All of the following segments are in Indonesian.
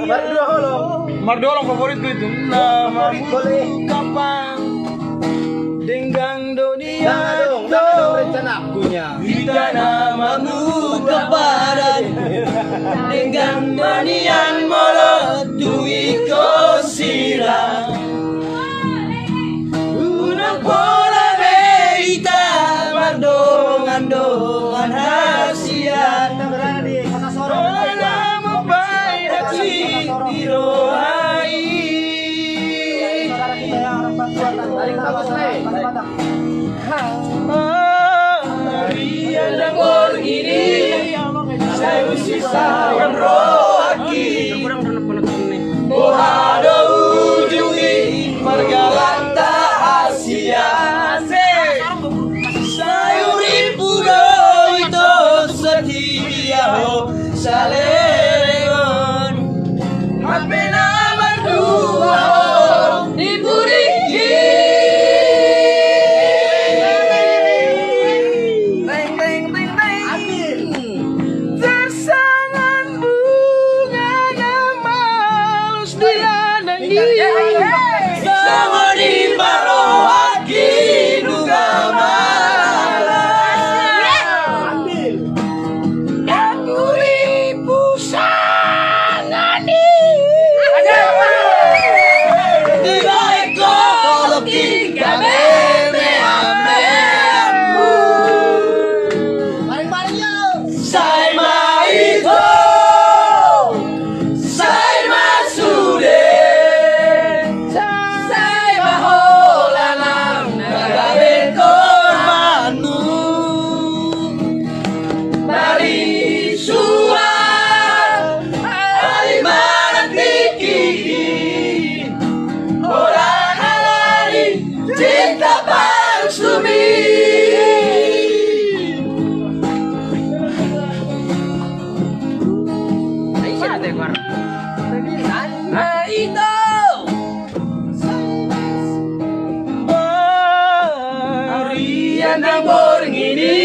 Mardolo. Mardolo favoritku itu. Namamu kapan denggang dunia kita namamu kaparan denggang manian molot tuiko sirang unang pola beita mardongan hasian nama baik hati dirohai Mariana Borgini saya usisawan rohaki Bohado ujungi margalanta Asia sayuri pudo itu setia salegon apena berdua diburiki tersangan bunga malus dilandangi sama di barohaki duga malam aku pusangani di baik kolok tiga memeammu Sai maito Sai masude Sai maholanam nagabe korbanmu Mari suar Ali manantiki Orang alari cinta palsumi Mariana Borgini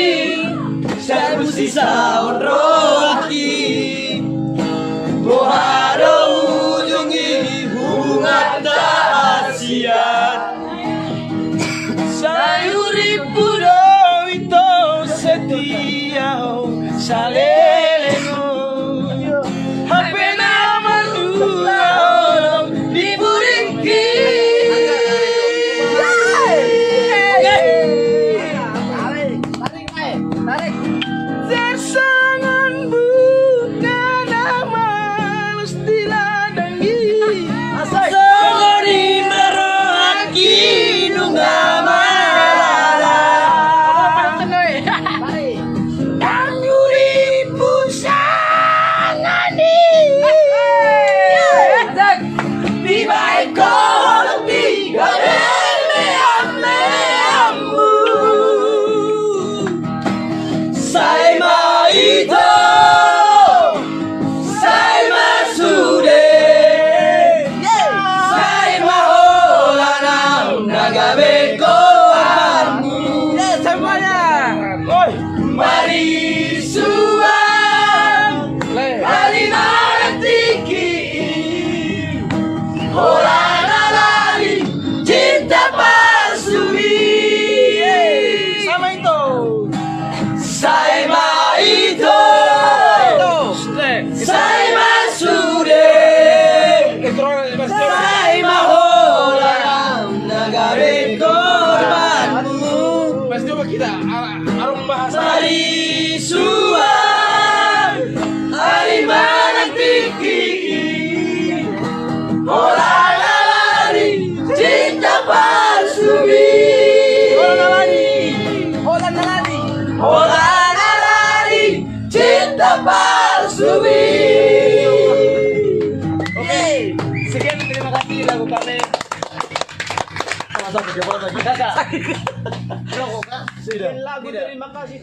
saya usisawan rohaki Bohado ujungi bunga dahasiat sayuri pudo itu setia salelego hape nama dua diburiki tersangan bunga malus dilandangi Sogori merohaki nungga malala Tangguri pusangani di baik kolok tiga memeammu Sai maito Sai masude Sai maholanam nagabe korbanmu semuanya Mari suang Ali manantiki Orang alari cinta palsumi sama itu Sai maito Sai masude Sai maholanam nagabe korbanmu Mas coba kita arung bahasa Mari suang Ali manantiki Orang alari cinta palsumi Orang alari cinta palsumi Oke, sekian terima kasih lagu kami. Masa 3 lagi kakak. Sudah. Lagu terima kasih.